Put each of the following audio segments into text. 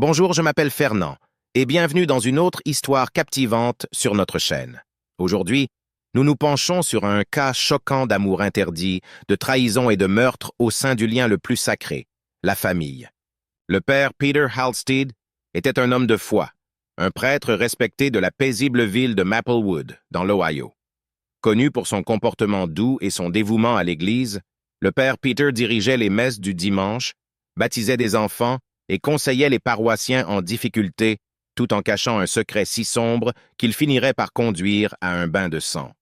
Bonjour, je m'appelle Fernand, et bienvenue dans une autre histoire captivante sur notre chaîne. Aujourd'hui, nous nous penchons sur un cas choquant d'amour interdit, de trahison et de meurtre au sein du lien le plus sacré, la famille. Le père Peter Halstead était un homme de foi, un prêtre respecté de la paisible ville de Maplewood, dans l'Ohio. Connu pour son comportement doux et son dévouement à l'Église, le père Peter dirigeait les messes du dimanche, baptisait des enfants et conseillait les paroissiens en difficulté, tout en cachant un secret si sombre qu'il finirait par conduire à un bain de sang.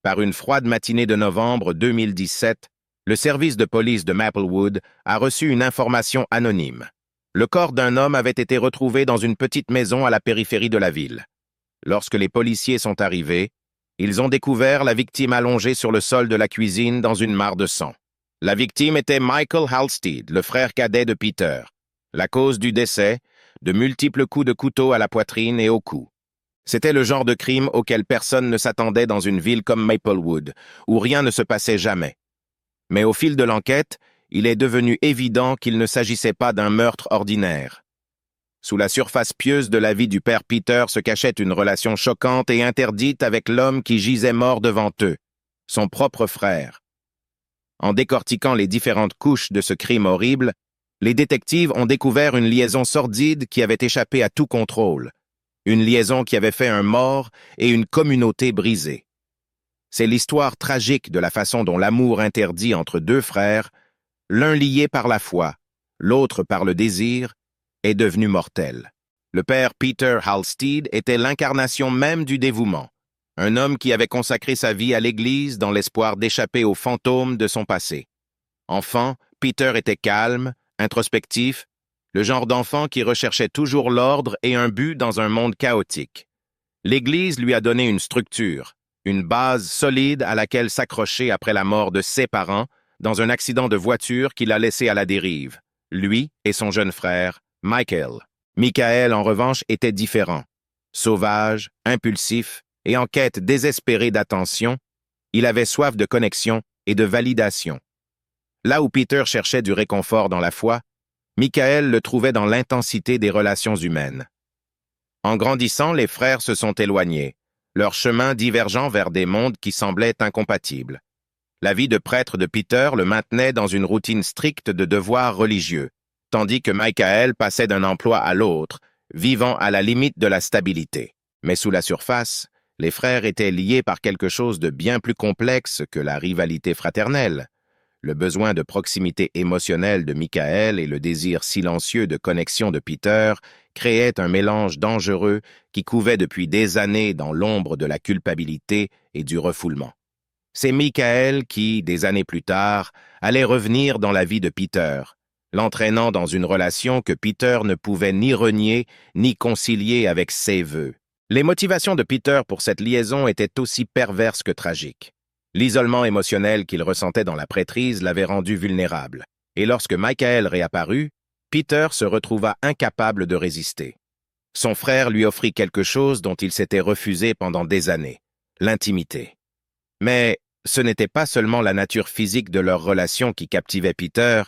Par une froide matinée de novembre 2017, le service de police de Maplewood a reçu une information anonyme. Le corps d'un homme avait été retrouvé dans une petite maison à la périphérie de la ville. Lorsque les policiers sont arrivés, ils ont découvert la victime allongée sur le sol de la cuisine dans une mare de sang. La victime était Michael Halstead, le frère cadet de Peter. La cause du décès, de multiples coups de couteau à la poitrine et au cou. C'était le genre de crime auquel personne ne s'attendait dans une ville comme Maplewood, où rien ne se passait jamais. Mais au fil de l'enquête, il est devenu évident qu'il ne s'agissait pas d'un meurtre ordinaire. Sous la surface pieuse de la vie du père Peter se cachait une relation choquante et interdite avec l'homme qui gisait mort devant eux, son propre frère. En décortiquant les différentes couches de ce crime horrible, les détectives ont découvert une liaison sordide qui avait échappé à tout contrôle, une liaison qui avait fait un mort et une communauté brisée. C'est l'histoire tragique de la façon dont l'amour interdit entre deux frères, l'un lié par la foi, l'autre par le désir, est devenu mortel. Le père Peter Halstead était l'incarnation même du dévouement, un homme qui avait consacré sa vie à l'Église dans l'espoir d'échapper aux fantômes de son passé. Enfant, Peter était calme, introspectif, le genre d'enfant qui recherchait toujours l'ordre et un but dans un monde chaotique. L'Église lui a donné une structure, une base solide à laquelle s'accrocher après la mort de ses parents dans un accident de voiture qui l'a laissé à la dérive, lui et son jeune frère, Michael. Michael, en revanche, était différent. Sauvage, impulsif et en quête désespérée d'attention, il avait soif de connexion et de validation. Là où Peter cherchait du réconfort dans la foi, Michael le trouvait dans l'intensité des relations humaines. En grandissant, les frères se sont éloignés, leurs chemins divergeant vers des mondes qui semblaient incompatibles. La vie de prêtre de Peter le maintenait dans une routine stricte de devoirs religieux, tandis que Michael passait d'un emploi à l'autre, vivant à la limite de la stabilité. Mais sous la surface, les frères étaient liés par quelque chose de bien plus complexe que la rivalité fraternelle. Le besoin de proximité émotionnelle de Michael et le désir silencieux de connexion de Peter créaient un mélange dangereux qui couvait depuis des années dans l'ombre de la culpabilité et du refoulement. C'est Michael qui, des années plus tard, allait revenir dans la vie de Peter, l'entraînant dans une relation que Peter ne pouvait ni renier ni concilier avec ses vœux. Les motivations de Peter pour cette liaison étaient aussi perverses que tragiques. L'isolement émotionnel qu'il ressentait dans la prêtrise l'avait rendu vulnérable, et lorsque Michael réapparut, Peter se retrouva incapable de résister. Son frère lui offrit quelque chose dont il s'était refusé pendant des années, l'intimité. Mais ce n'était pas seulement la nature physique de leur relation qui captivait Peter,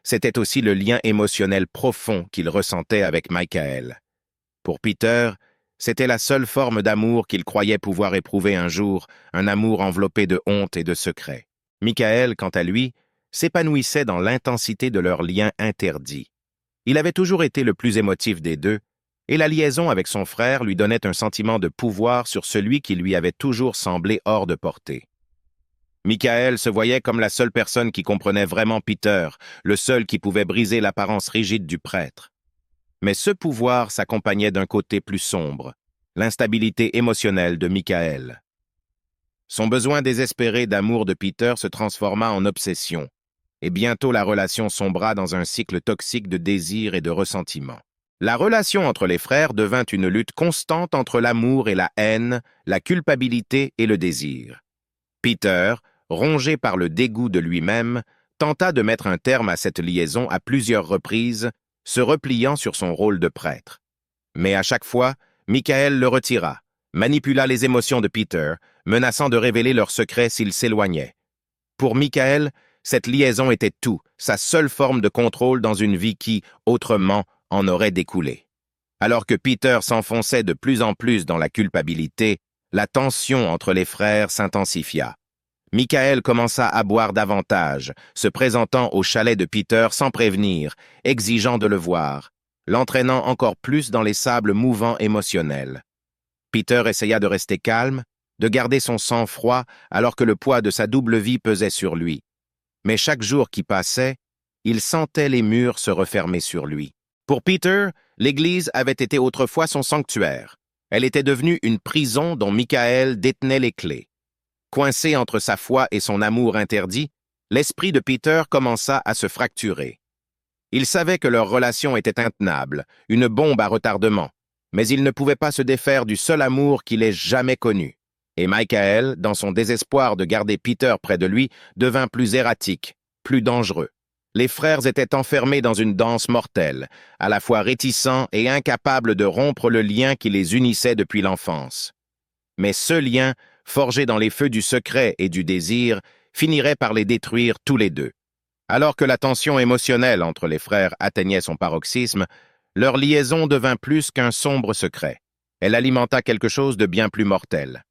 c'était aussi le lien émotionnel profond qu'il ressentait avec Michael. Pour Peter, c'était la seule forme d'amour qu'il croyait pouvoir éprouver un jour, un amour enveloppé de honte et de secret. Michael, quant à lui, s'épanouissait dans l'intensité de leur lien interdit. Il avait toujours été le plus émotif des deux, et la liaison avec son frère lui donnait un sentiment de pouvoir sur celui qui lui avait toujours semblé hors de portée. Michael se voyait comme la seule personne qui comprenait vraiment Peter, le seul qui pouvait briser l'apparence rigide du prêtre. Mais ce pouvoir s'accompagnait d'un côté plus sombre, l'instabilité émotionnelle de Michael. Son besoin désespéré d'amour de Peter se transforma en obsession, et bientôt la relation sombra dans un cycle toxique de désir et de ressentiment. La relation entre les frères devint une lutte constante entre l'amour et la haine, la culpabilité et le désir. Peter, rongé par le dégoût de lui-même, tenta de mettre un terme à cette liaison à plusieurs reprises, se repliant sur son rôle de prêtre. Mais à chaque fois, Michael le retira, manipula les émotions de Peter, menaçant de révéler leurs secrets s'il s'éloignait. Pour Michael, cette liaison était tout, sa seule forme de contrôle dans une vie qui, autrement, en aurait découlé. Alors que Peter s'enfonçait de plus en plus dans la culpabilité, la tension entre les frères s'intensifia. Michael commença à boire davantage, se présentant au chalet de Peter sans prévenir, exigeant de le voir, l'entraînant encore plus dans les sables mouvants émotionnels. Peter essaya de rester calme, de garder son sang-froid alors que le poids de sa double vie pesait sur lui. Mais chaque jour qui passait, il sentait les murs se refermer sur lui. Pour Peter, l'Église avait été autrefois son sanctuaire. Elle était devenue une prison dont Michael détenait les clés. Coincé entre sa foi et son amour interdit, l'esprit de Peter commença à se fracturer. Il savait que leur relation était intenable, une bombe à retardement, mais il ne pouvait pas se défaire du seul amour qu'il ait jamais connu. Et Michael, dans son désespoir de garder Peter près de lui, devint plus erratique, plus dangereux. Les frères étaient enfermés dans une danse mortelle, à la fois réticents et incapables de rompre le lien qui les unissait depuis l'enfance. Mais ce lien, forgé dans les feux du secret et du désir, finirait par les détruire tous les deux. Alors que la tension émotionnelle entre les frères atteignait son paroxysme, leur liaison devint plus qu'un sombre secret. Elle alimenta quelque chose de bien plus mortel.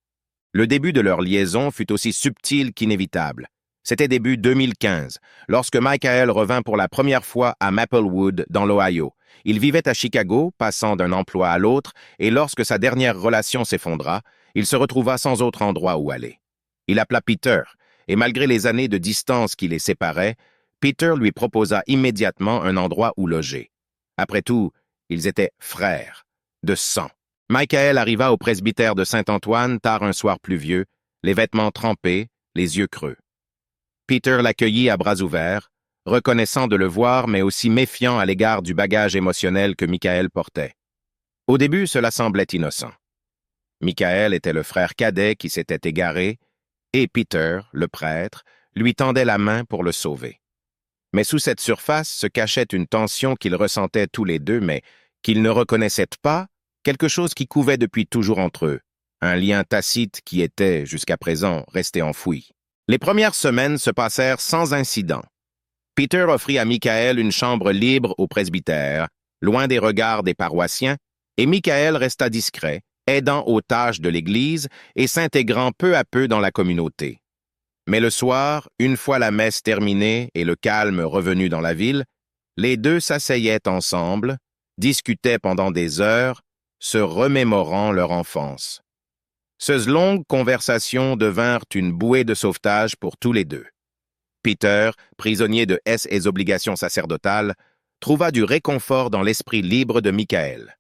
Le début de leur liaison fut aussi subtil qu'inévitable. C'était début 2015, lorsque Michael revint pour la première fois à Maplewood, dans l'Ohio. Il vivait à Chicago, passant d'un emploi à l'autre, et lorsque sa dernière relation s'effondra, il se retrouva sans autre endroit où aller. Il appela Peter, et malgré les années de distance qui les séparaient, Peter lui proposa immédiatement un endroit où loger. Après tout, ils étaient frères, de sang. Michael arriva au presbytère de Saint-Antoine tard un soir pluvieux, les vêtements trempés, les yeux creux. Peter l'accueillit à bras ouverts, reconnaissant de le voir mais aussi méfiant à l'égard du bagage émotionnel que Michael portait. Au début, cela semblait innocent. Michael était le frère cadet qui s'était égaré, et Peter, le prêtre, lui tendait la main pour le sauver. Mais sous cette surface se cachait une tension qu'ils ressentaient tous les deux, mais qu'ils ne reconnaissaient pas, quelque chose qui couvait depuis toujours entre eux, un lien tacite qui était, jusqu'à présent, resté enfoui. Les premières semaines se passèrent sans incident. Peter offrit à Michael une chambre libre au presbytère, loin des regards des paroissiens, et Michael resta discret, aidant aux tâches de l'Église et s'intégrant peu à peu dans la communauté. Mais le soir, une fois la messe terminée et le calme revenu dans la ville, les deux s'asseyaient ensemble, discutaient pendant des heures, se remémorant leur enfance. Ces longues conversations devinrent une bouée de sauvetage pour tous les deux. Peter, prisonnier de ses obligations sacerdotales, trouva du réconfort dans l'esprit libre de Michael.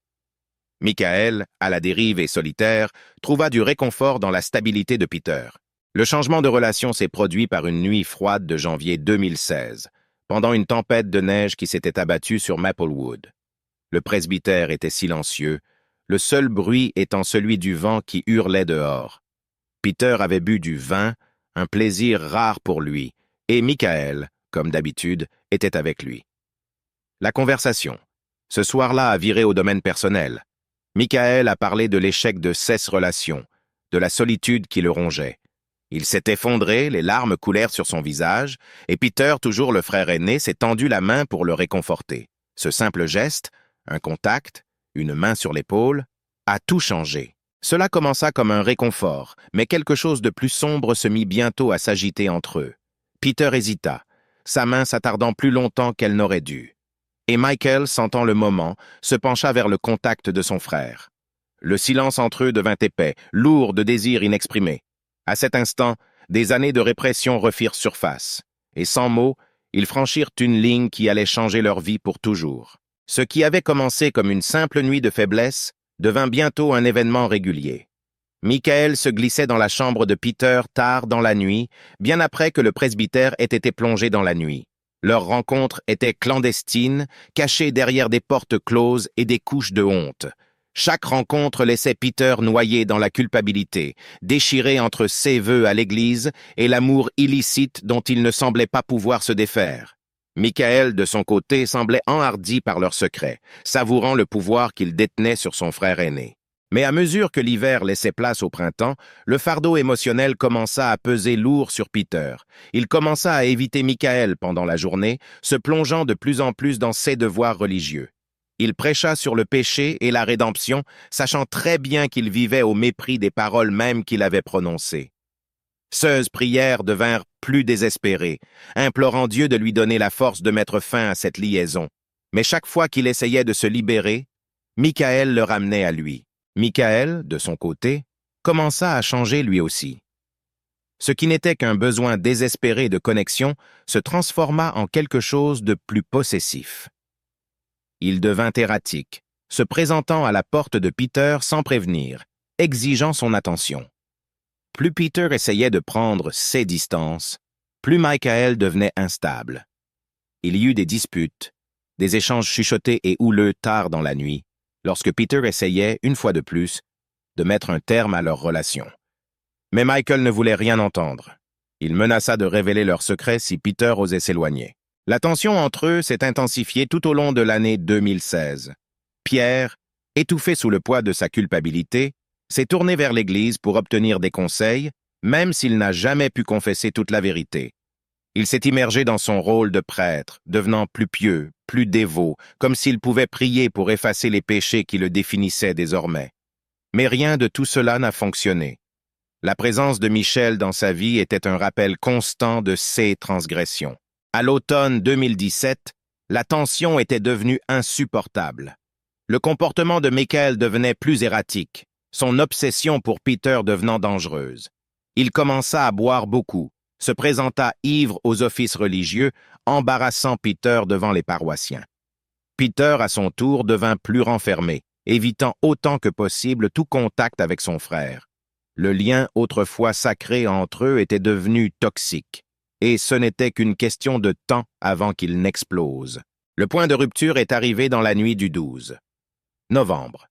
Michael, à la dérive et solitaire, trouva du réconfort dans la stabilité de Peter. Le changement de relation s'est produit par une nuit froide de janvier 2016, pendant une tempête de neige qui s'était abattue sur Maplewood. Le presbytère était silencieux, le seul bruit étant celui du vent qui hurlait dehors. Peter avait bu du vin, un plaisir rare pour lui, et Michael, comme d'habitude, était avec lui. La conversation, ce soir-là, a viré au domaine personnel. Michael a parlé de l'échec de ses relations, de la solitude qui le rongeait. Il s'est effondré, les larmes coulèrent sur son visage, et Peter, toujours le frère aîné, s'est tendu la main pour le réconforter. Ce simple geste, un contact, une main sur l'épaule, a tout changé. Cela commença comme un réconfort, mais quelque chose de plus sombre se mit bientôt à s'agiter entre eux. Peter hésita, sa main s'attardant plus longtemps qu'elle n'aurait dû. Et Michael, sentant le moment, se pencha vers le contact de son frère. Le silence entre eux devint épais, lourd de désirs inexprimés. À cet instant, des années de répression refirent surface, et sans mots, ils franchirent une ligne qui allait changer leur vie pour toujours. Ce qui avait commencé comme une simple nuit de faiblesse devint bientôt un événement régulier. Michael se glissait dans la chambre de Peter tard dans la nuit, bien après que le presbytère ait été plongé dans la nuit. Leur rencontre était clandestine, cachée derrière des portes closes et des couches de honte. Chaque rencontre laissait Peter noyé dans la culpabilité, déchiré entre ses vœux à l'Église et l'amour illicite dont il ne semblait pas pouvoir se défaire. Michael, de son côté, semblait enhardi par leur secret, savourant le pouvoir qu'il détenait sur son frère aîné. Mais à mesure que l'hiver laissait place au printemps, le fardeau émotionnel commença à peser lourd sur Peter. Il commença à éviter Michael pendant la journée, se plongeant de plus en plus dans ses devoirs religieux. Il prêcha sur le péché et la rédemption, sachant très bien qu'il vivait au mépris des paroles mêmes qu'il avait prononcées. Ses prières devinrent plus désespérées, implorant Dieu de lui donner la force de mettre fin à cette liaison. Mais chaque fois qu'il essayait de se libérer, Michaël le ramenait à lui. Michaël, de son côté, commença à changer lui aussi. Ce qui n'était qu'un besoin désespéré de connexion se transforma en quelque chose de plus possessif. Il devint erratique, se présentant à la porte de Peter sans prévenir, exigeant son attention. Plus Peter essayait de prendre ses distances, plus Michaël devenait instable. Il y eut des disputes, des échanges chuchotés et houleux tard dans la nuit, lorsque Peter essayait, une fois de plus, de mettre un terme à leur relation. Mais Michael ne voulait rien entendre. Il menaça de révéler leur secret si Peter osait s'éloigner. La tension entre eux s'est intensifiée tout au long de l'année 2016. Pierre, étouffé sous le poids de sa culpabilité, s'est tourné vers l'Église pour obtenir des conseils, même s'il n'a jamais pu confesser toute la vérité. Il s'est immergé dans son rôle de prêtre, devenant plus pieux, plus dévot, comme s'il pouvait prier pour effacer les péchés qui le définissaient désormais. Mais rien de tout cela n'a fonctionné. La présence de Michel dans sa vie était un rappel constant de ses transgressions. À l'automne 2017, la tension était devenue insupportable. Le comportement de Michael devenait plus erratique, son obsession pour Peter devenant dangereuse. Il commença à boire beaucoup, se présenta ivre aux offices religieux, embarrassant Peter devant les paroissiens. Peter, à son tour, devint plus renfermé, évitant autant que possible tout contact avec son frère. Le lien autrefois sacré entre eux était devenu toxique, et ce n'était qu'une question de temps avant qu'il n'explose. Le point de rupture est arrivé dans la nuit du 12 novembre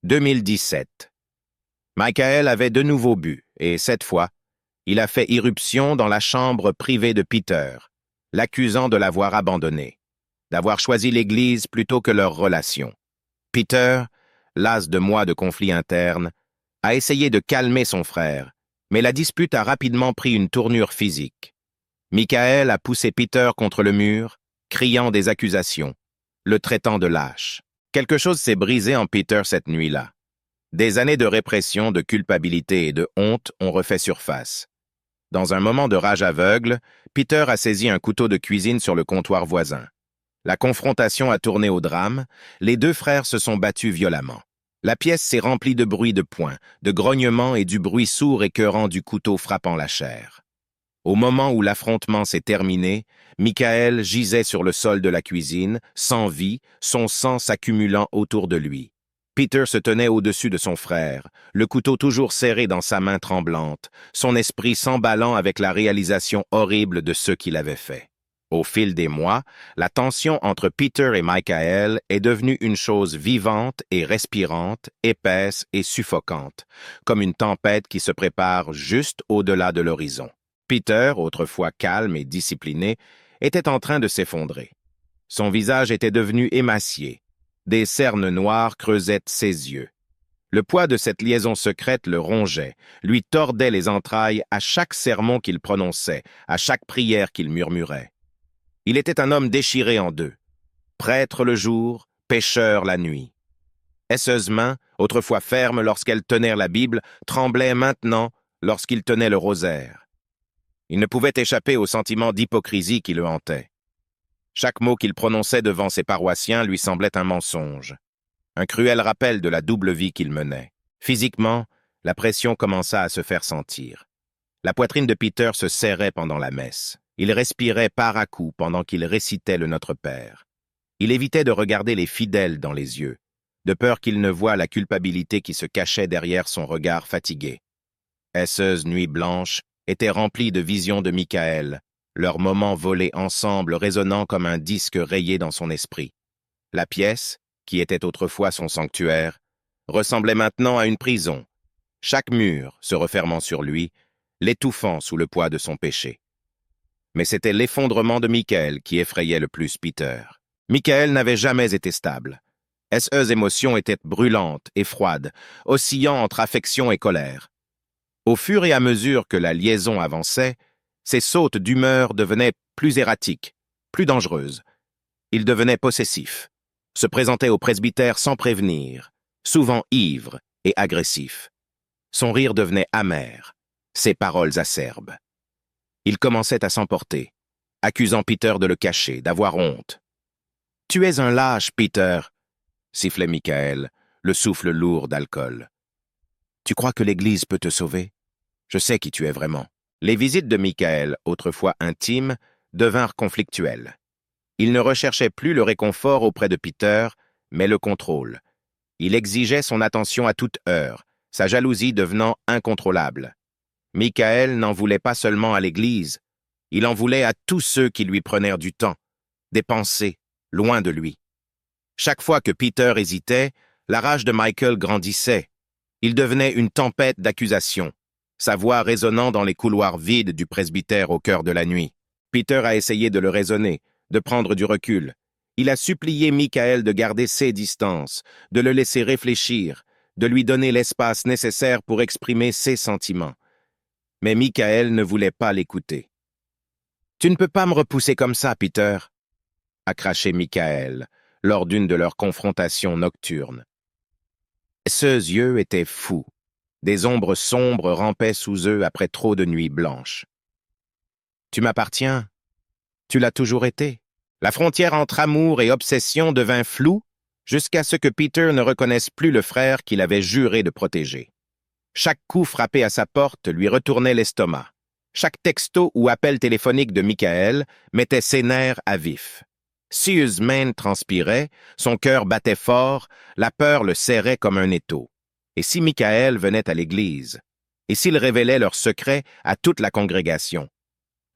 2017. Michaël avait de nouveau bu, et cette fois, il a fait irruption dans la chambre privée de Peter, l'accusant de l'avoir abandonné, d'avoir choisi l'Église plutôt que leur relation. Peter, las de mois de conflits internes, a essayé de calmer son frère, mais la dispute a rapidement pris une tournure physique. Michaël a poussé Peter contre le mur, criant des accusations, le traitant de lâche. Quelque chose s'est brisé en Peter cette nuit-là. Des années de répression, de culpabilité et de honte ont refait surface. Dans un moment de rage aveugle, Peter a saisi un couteau de cuisine sur le comptoir voisin. La confrontation a tourné au drame, les deux frères se sont battus violemment. La pièce s'est remplie de bruits de poings, de grognements et du bruit sourd écœurant du couteau frappant la chair. Au moment où l'affrontement s'est terminé, Michaël gisait sur le sol de la cuisine, sans vie, son sang s'accumulant autour de lui. Peter se tenait au-dessus de son frère, le couteau toujours serré dans sa main tremblante, son esprit s'emballant avec la réalisation horrible de ce qu'il avait fait. Au fil des mois, la tension entre Peter et Michaël est devenue une chose vivante et respirante, épaisse et suffocante, comme une tempête qui se prépare juste au-delà de l'horizon. Peter, autrefois calme et discipliné, était en train de s'effondrer. Son visage était devenu émacié. Des cernes noires creusaient ses yeux. Le poids de cette liaison secrète le rongeait, lui tordait les entrailles à chaque sermon qu'il prononçait, à chaque prière qu'il murmurait. Il était un homme déchiré en deux, prêtre le jour, pécheur la nuit. Ses mains, autrefois fermes lorsqu'elles tenaient la Bible, tremblaient maintenant lorsqu'il tenait le rosaire. Il ne pouvait échapper au sentiment d'hypocrisie qui le hantait. Chaque mot qu'il prononçait devant ses paroissiens lui semblait un mensonge, un cruel rappel de la double vie qu'il menait. Physiquement, la pression commença à se faire sentir. La poitrine de Peter se serrait pendant la messe. Il respirait par à coups pendant qu'il récitait le Notre Père. Il évitait de regarder les fidèles dans les yeux, de peur qu'ils ne voient la culpabilité qui se cachait derrière son regard fatigué. Ces nuits blanches étaient remplies de visions de Michaël, leurs moments volés ensemble résonnant comme un disque rayé dans son esprit. La pièce, qui était autrefois son sanctuaire, ressemblait maintenant à une prison, chaque mur se refermant sur lui, l'étouffant sous le poids de son péché. Mais c'était l'effondrement de Michaël qui effrayait le plus Peter. Michaël n'avait jamais été stable. Ses émotions étaient brûlantes et froides, oscillant entre affection et colère. Au fur et à mesure que la liaison avançait, ses sautes d'humeur devenaient plus erratiques, plus dangereuses. Il devenait possessif. se présentait au presbytère sans prévenir, souvent ivre et agressif. Son rire devenait amer, ses paroles acerbes. Il commençait à s'emporter, accusant Peter de le cacher, d'avoir honte. « Tu es un lâche, Peter !» sifflait Michael, le souffle lourd d'alcool. « Tu crois que l'Église peut te sauver? Je sais qui tu es vraiment. » Les visites de Michael, autrefois intimes, devinrent conflictuelles. Il ne recherchait plus le réconfort auprès de Peter, mais le contrôle. Il exigeait son attention à toute heure, sa jalousie devenant incontrôlable. Michael n'en voulait pas seulement à l'Église, il en voulait à tous ceux qui lui prenèrent du temps, des pensées, loin de lui. Chaque fois que Peter hésitait, la rage de Michael grandissait. Il devenait une tempête d'accusations, sa voix résonnant dans les couloirs vides du presbytère au cœur de la nuit. Peter a essayé de le raisonner, de prendre du recul. Il a supplié Michael de garder ses distances, de le laisser réfléchir, de lui donner l'espace nécessaire pour exprimer ses sentiments. Mais Michael ne voulait pas l'écouter. « Tu ne peux pas me repousser comme ça, Peter !» a craché Michael lors d'une de leurs confrontations nocturnes. Ses yeux étaient fous. Des ombres sombres rampaient sous eux après trop de nuits blanches. « Tu m'appartiens. Tu l'as toujours été. » La frontière entre amour et obsession devint floue jusqu'à ce que Peter ne reconnaisse plus le frère qu'il avait juré de protéger. Chaque coup frappé à sa porte lui retournait l'estomac. Chaque texto ou appel téléphonique de Michael mettait ses nerfs à vif. Ses mains transpiraient, son cœur battait fort, la peur le serrait comme un étau. Et si Michael venait à l'église? Et s'il révélait leur secret à toute la congrégation?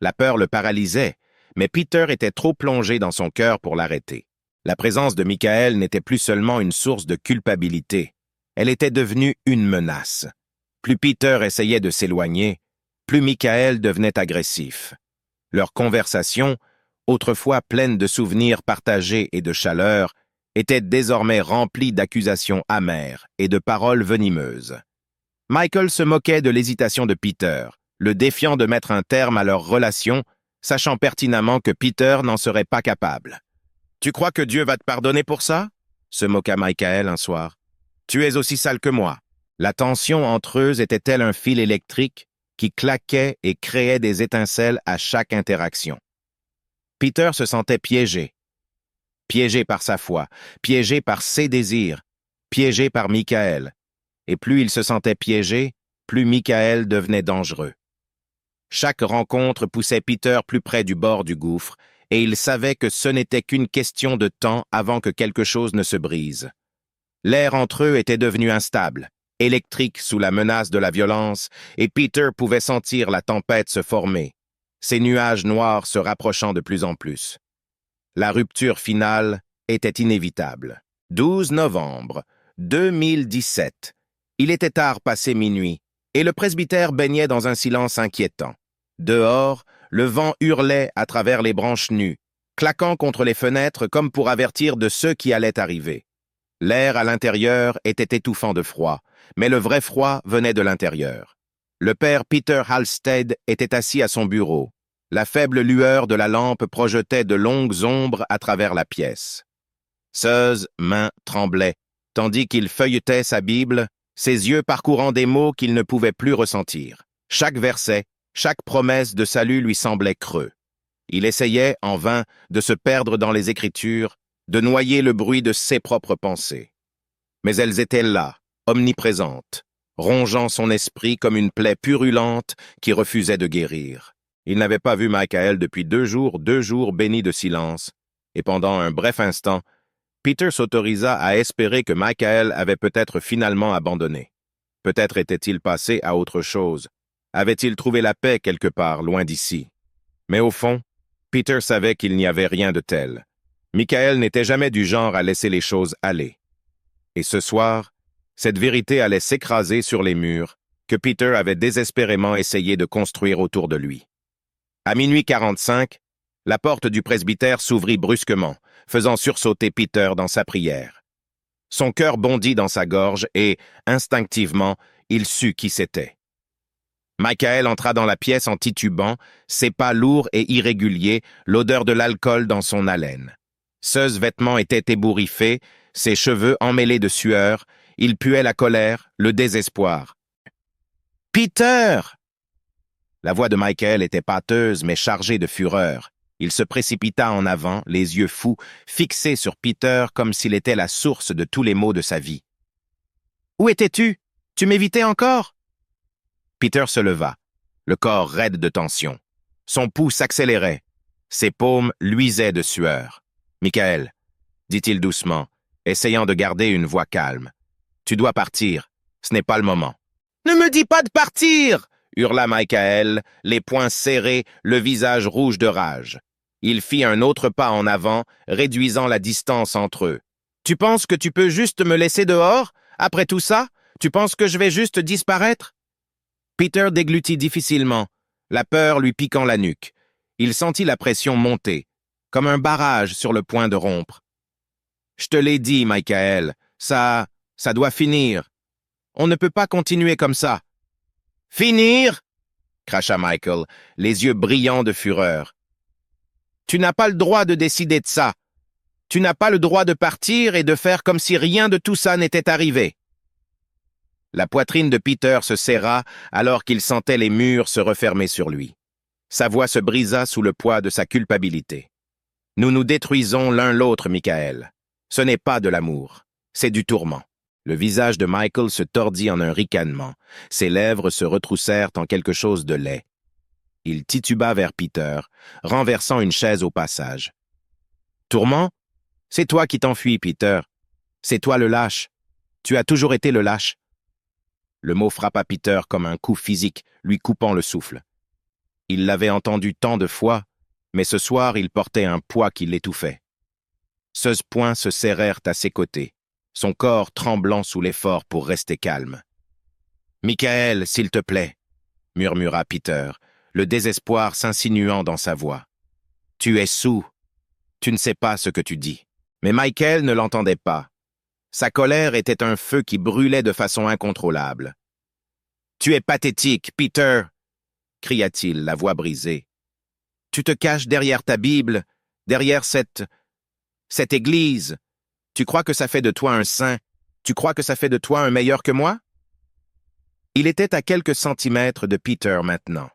La peur le paralysait, mais Peter était trop plongé dans son cœur pour l'arrêter. La présence de Michael n'était plus seulement une source de culpabilité, elle était devenue une menace. Plus Peter essayait de s'éloigner, plus Michael devenait agressif. Leur conversation, autrefois pleine de souvenirs partagés et de chaleur, était désormais remplie d'accusations amères et de paroles venimeuses. Michael se moquait de l'hésitation de Peter, le défiant de mettre un terme à leur relation, sachant pertinemment que Peter n'en serait pas capable. « Tu crois que Dieu va te pardonner pour ça ?» se moqua Michael un soir. « Tu es aussi sale que moi. » La tension entre eux était-elle un fil électrique qui claquait et créait des étincelles à chaque interaction. Peter se sentait piégé. Piégé par sa foi, piégé par ses désirs, piégé par Michael. Et plus il se sentait piégé, plus Michael devenait dangereux. Chaque rencontre poussait Peter plus près du bord du gouffre, et il savait que ce n'était qu'une question de temps avant que quelque chose ne se brise. L'air entre eux était devenu instable, électrique sous la menace de la violence, et Peter pouvait sentir la tempête se former, ces nuages noirs se rapprochant de plus en plus. La rupture finale était inévitable. 12 novembre 2017. Il était tard passé minuit, et le presbytère baignait dans un silence inquiétant. Dehors, le vent hurlait à travers les branches nues, claquant contre les fenêtres comme pour avertir de ceux qui allaient arriver. L'air à l'intérieur était étouffant de froid, mais le vrai froid venait de l'intérieur. Le père Peter Halstead était assis à son bureau. La faible lueur de la lampe projetait de longues ombres à travers la pièce. Ses mains tremblaient, tandis qu'il feuilletait sa Bible, ses yeux parcourant des mots qu'il ne pouvait plus ressentir. Chaque verset, chaque promesse de salut lui semblait creux. Il essayait, en vain, de se perdre dans les Écritures, de noyer le bruit de ses propres pensées. Mais elles étaient là, omniprésentes, rongeant son esprit comme une plaie purulente qui refusait de guérir. Il n'avait pas vu Michael depuis 2 jours bénis de silence, et pendant un bref instant, Peter s'autorisa à espérer que Michael avait peut-être finalement abandonné. Peut-être était-il passé à autre chose. Avait-il trouvé la paix quelque part, loin d'ici? Mais au fond, Peter savait qu'il n'y avait rien de tel. Michael n'était jamais du genre à laisser les choses aller. Et ce soir, cette vérité allait s'écraser sur les murs que Peter avait désespérément essayé de construire autour de lui. À minuit 45, la porte du presbytère s'ouvrit brusquement, faisant sursauter Peter dans sa prière. Son cœur bondit dans sa gorge et, instinctivement, il sut qui c'était. Michael entra dans la pièce en titubant, ses pas lourds et irréguliers, l'odeur de l'alcool dans son haleine. Ses vêtements étaient ébouriffés, ses cheveux emmêlés de sueur, il puait la colère, le désespoir. « Peter !» La voix de Michael était pâteuse mais chargée de fureur. Il se précipita en avant, les yeux fous, fixés sur Peter comme s'il était la source de tous les maux de sa vie. « Où étais-tu? Tu m'évitais encore? » Peter se leva, le corps raide de tension. Son pouls s'accélérait. Ses paumes luisaient de sueur. « Michael, » dit-il doucement, essayant de garder une voix calme. « Tu dois partir. Ce n'est pas le moment. »« Ne me dis pas de partir !» hurla Michael, les poings serrés, le visage rouge de rage. Il fit un autre pas en avant, réduisant la distance entre eux. « Tu penses que tu peux juste me laisser dehors? Après tout ça, tu penses que je vais juste disparaître? » Peter déglutit difficilement, la peur lui piquant la nuque. Il sentit la pression monter, comme un barrage sur le point de rompre. « Je te l'ai dit, Michael, ça doit finir. On ne peut pas continuer comme ça. »« Finir ?» cracha Michael, les yeux brillants de fureur. « Tu n'as pas le droit de décider de ça. Tu n'as pas le droit de partir et de faire comme si rien de tout ça n'était arrivé. » La poitrine de Peter se serra alors qu'il sentait les murs se refermer sur lui. Sa voix se brisa sous le poids de sa culpabilité. « Nous nous détruisons l'un l'autre, Michael. Ce n'est pas de l'amour, c'est du tourment. » Le visage de Michael se tordit en un ricanement. Ses lèvres se retroussèrent en quelque chose de laid. Il tituba vers Peter, renversant une chaise au passage. « Tourment? C'est toi qui t'enfuis, Peter. C'est toi le lâche. Tu as toujours été le lâche. » Le mot frappa Peter comme un coup physique, lui coupant le souffle. Il l'avait entendu tant de fois, mais ce soir il portait un poids qui l'étouffait. Ses poings se serrèrent à ses côtés, son corps tremblant sous l'effort pour rester calme. « Michael, s'il te plaît, » murmura Peter, le désespoir s'insinuant dans sa voix. « Tu es saoul. Tu ne sais pas ce que tu dis. » Mais Michael ne l'entendait pas. Sa colère était un feu qui brûlait de façon incontrôlable. « Tu es pathétique, Peter !» cria-t-il, la voix brisée. « Tu te caches derrière ta Bible, derrière cette église. Tu crois que ça fait de toi un saint? Tu crois que ça fait de toi un meilleur que moi? » Il était à quelques centimètres de Peter maintenant,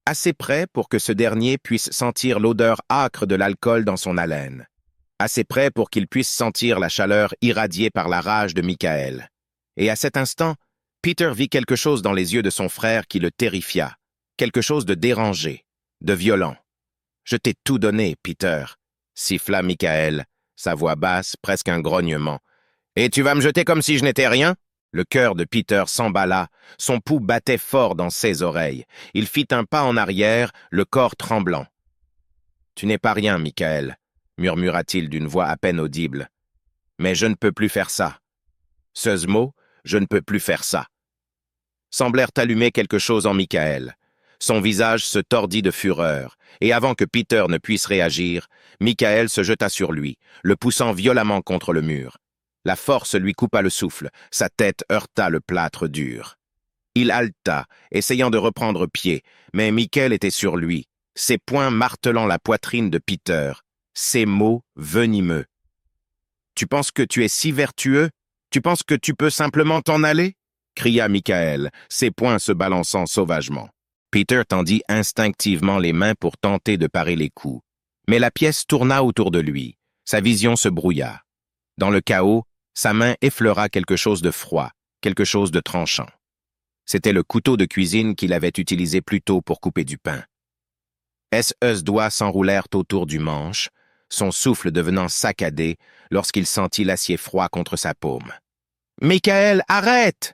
assez près pour que ce dernier puisse sentir l'odeur âcre de l'alcool dans son haleine, assez près pour qu'il puisse sentir la chaleur irradiée par la rage de Michael. Et à cet instant, Peter vit quelque chose dans les yeux de son frère qui le terrifia, quelque chose de dérangé, de violent. « Je t'ai tout donné, Peter », siffla Michael, sa voix basse, presque un grognement. « Et tu vas me jeter comme si je n'étais rien ?» Le cœur de Peter s'emballa, son pouls battait fort dans ses oreilles. Il fit un pas en arrière, le corps tremblant. « Tu n'es pas rien, Michael », murmura-t-il d'une voix à peine audible. « Mais je ne peux plus faire ça. » Ce mot, je ne peux plus faire ça, semblèrent allumer quelque chose en Michael. Son visage se tordit de fureur, et avant que Peter ne puisse réagir, Michael se jeta sur lui, le poussant violemment contre le mur. La force lui coupa le souffle, sa tête heurta le plâtre dur. Il haleta, essayant de reprendre pied, mais Michael était sur lui, ses poings martelant la poitrine de Peter, ses mots venimeux. « Tu penses que tu es si vertueux? Tu penses que tu peux simplement t'en aller ?» cria Michael, ses poings se balançant sauvagement. Peter tendit instinctivement les mains pour tenter de parer les coups. Mais la pièce tourna autour de lui. Sa vision se brouilla. Dans le chaos, sa main effleura quelque chose de froid, quelque chose de tranchant. C'était le couteau de cuisine qu'il avait utilisé plus tôt pour couper du pain. Ses doigts s'enroulèrent autour du manche, son souffle devenant saccadé lorsqu'il sentit l'acier froid contre sa paume. « Michael, arrête !»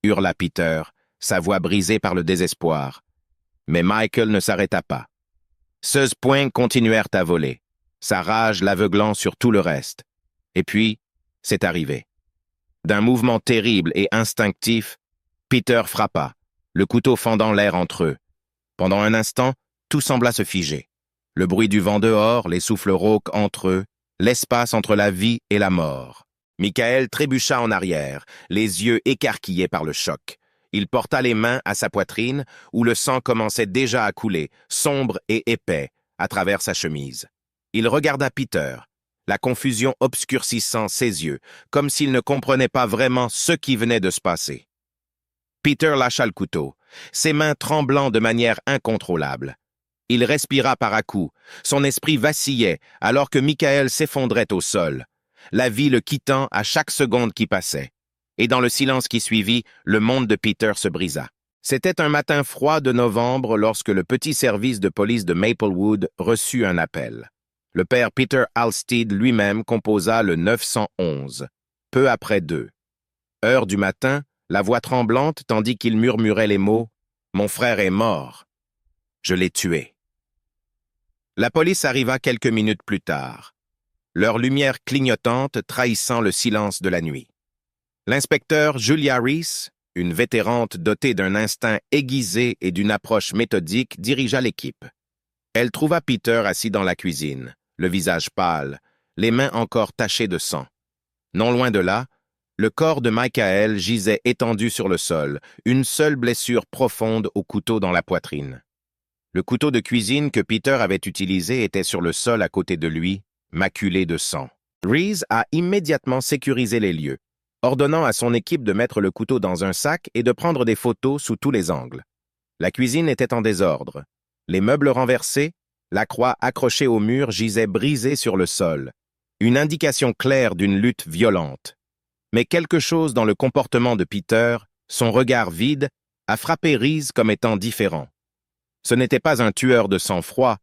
hurla Peter, sa voix brisée par le désespoir. Mais Michael ne s'arrêta pas. Ses poings continuèrent à voler, sa rage l'aveuglant sur tout le reste. Et puis, c'est arrivé. D'un mouvement terrible et instinctif, Peter frappa, le couteau fendant l'air entre eux. Pendant un instant, tout sembla se figer. Le bruit du vent dehors, les souffles rauques entre eux, l'espace entre la vie et la mort. Michael trébucha en arrière, les yeux écarquillés par le choc. Il porta les mains à sa poitrine, où le sang commençait déjà à couler, sombre et épais, à travers sa chemise. Il regarda Peter, la confusion obscurcissant ses yeux, comme s'il ne comprenait pas vraiment ce qui venait de se passer. Peter lâcha le couteau, ses mains tremblant de manière incontrôlable. Il respira par à-coups, son esprit vacillait alors que Michael s'effondrait au sol, la vie le quittant à chaque seconde qui passait. Et dans le silence qui suivit, le monde de Peter se brisa. C'était un matin froid de novembre lorsque le petit service de police de Maplewood reçut un appel. Le père Peter Halstead lui-même composa le 911, peu après 2. Heure du matin, la voix tremblante tandis qu'il murmurait les mots « Mon frère est mort. Je l'ai tué. » La police arriva quelques minutes plus tard, leur lumière clignotante trahissant le silence de la nuit. L'inspecteur Julia Reese, une vétérante dotée d'un instinct aiguisé et d'une approche méthodique, dirigea l'équipe. Elle trouva Peter assis dans la cuisine, le visage pâle, les mains encore tachées de sang. Non loin de là, le corps de Michael gisait étendu sur le sol, une seule blessure profonde au couteau dans la poitrine. Le couteau de cuisine que Peter avait utilisé était sur le sol à côté de lui, maculé de sang. Reese a immédiatement sécurisé les lieux, ordonnant à son équipe de mettre le couteau dans un sac et de prendre des photos sous tous les angles. La cuisine était en désordre. Les meubles renversés, la croix accrochée au mur gisait brisée sur le sol, une indication claire d'une lutte violente. Mais quelque chose dans le comportement de Peter, son regard vide, a frappé Reese comme étant différent. Ce n'était pas un tueur de sang-froid,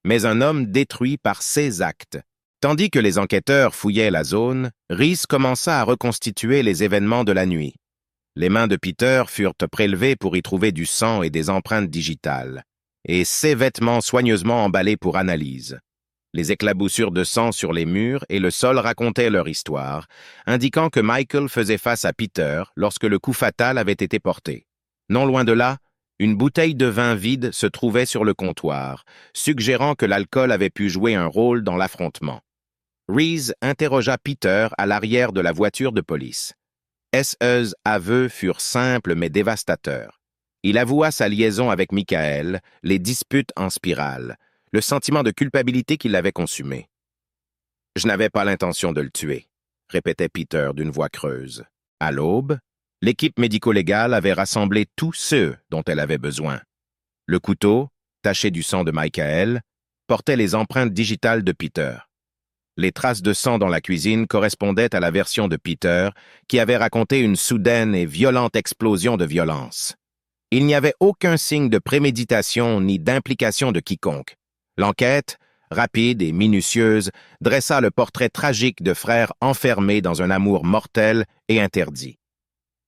mais un homme détruit par ses actes. Tandis que les enquêteurs fouillaient la zone, Reese commença à reconstituer les événements de la nuit. Les mains de Peter furent prélevées pour y trouver du sang et des empreintes digitales, et ses vêtements soigneusement emballés pour analyse. Les éclaboussures de sang sur les murs et le sol racontaient leur histoire, indiquant que Michael faisait face à Peter lorsque le coup fatal avait été porté. Non loin de là, une bouteille de vin vide se trouvait sur le comptoir, suggérant que l'alcool avait pu jouer un rôle dans l'affrontement. Reese interrogea Peter à l'arrière de la voiture de police. Ses aveux furent simples mais dévastateurs. Il avoua sa liaison avec Michael, les disputes en spirale, le sentiment de culpabilité qui l'avait consumé. « Je n'avais pas l'intention de le tuer », répétait Peter d'une voix creuse. À l'aube, l'équipe médico-légale avait rassemblé tous ceux dont elle avait besoin. Le couteau, taché du sang de Michael, portait les empreintes digitales de Peter. Les traces de sang dans la cuisine correspondaient à la version de Peter, qui avait raconté une soudaine et violente explosion de violence. Il n'y avait aucun signe de préméditation ni d'implication de quiconque. L'enquête, rapide et minutieuse, dressa le portrait tragique de frères enfermés dans un amour mortel et interdit.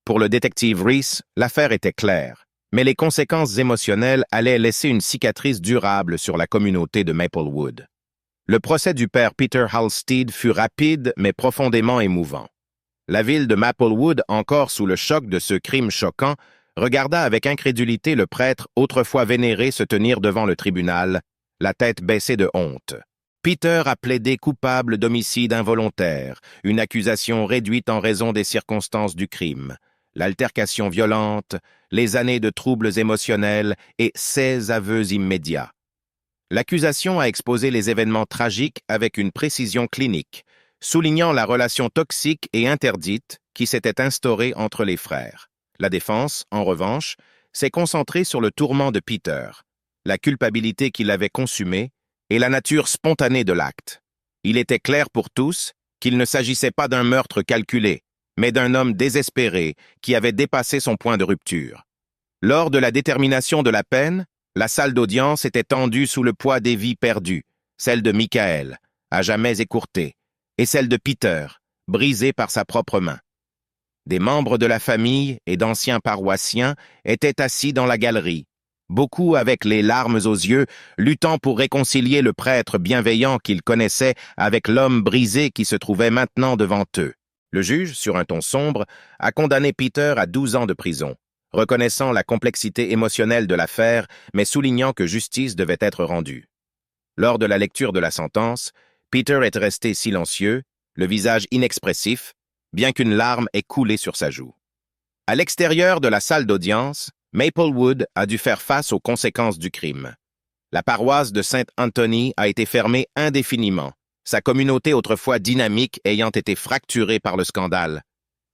Pour le détective Reese, l'affaire était claire, mais les conséquences émotionnelles allaient laisser une cicatrice durable sur la communauté de Maplewood. Le procès du père Peter Halstead fut rapide mais profondément émouvant. La ville de Maplewood, encore sous le choc de ce crime choquant, regarda avec incrédulité le prêtre autrefois vénéré se tenir devant le tribunal, la tête baissée de honte. Peter a plaidé coupable d'homicide involontaire, une accusation réduite en raison des circonstances du crime, l'altercation violente, les années de troubles émotionnels et ses aveux immédiats. L'accusation a exposé les événements tragiques avec une précision clinique, soulignant la relation toxique et interdite qui s'était instaurée entre les frères. La défense, en revanche, s'est concentrée sur le tourment de Peter, la culpabilité qu'il avait consumée et la nature spontanée de l'acte. Il était clair pour tous qu'il ne s'agissait pas d'un meurtre calculé, mais d'un homme désespéré qui avait dépassé son point de rupture. Lors de la détermination de la peine, la salle d'audience était tendue sous le poids des vies perdues, celle de Michael, à jamais écourtée, et celle de Peter, brisée par sa propre main. Des membres de la famille et d'anciens paroissiens étaient assis dans la galerie, beaucoup avec les larmes aux yeux, luttant pour réconcilier le prêtre bienveillant qu'ils connaissaient avec l'homme brisé qui se trouvait maintenant devant eux. Le juge, sur un ton sombre, a condamné Peter à 12 ans de prison, reconnaissant la complexité émotionnelle de l'affaire, mais soulignant que justice devait être rendue. Lors de la lecture de la sentence, Peter est resté silencieux, le visage inexpressif, bien qu'une larme ait coulé sur sa joue. À l'extérieur de la salle d'audience, Maplewood a dû faire face aux conséquences du crime. La paroisse de Saint Anthony a été fermée indéfiniment, sa communauté autrefois dynamique ayant été fracturée par le scandale.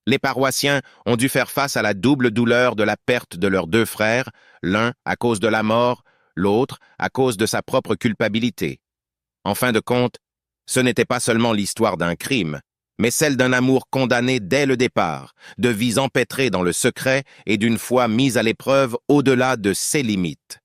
Les paroissiens ont dû faire face à la double douleur de la perte de leurs deux frères, l'un à cause de la mort, l'autre à cause de sa propre culpabilité. En fin de compte, ce n'était pas seulement l'histoire d'un crime, mais celle d'un amour condamné dès le départ, de vies empêtrées dans le secret et d'une foi mise à l'épreuve au-delà de ses limites.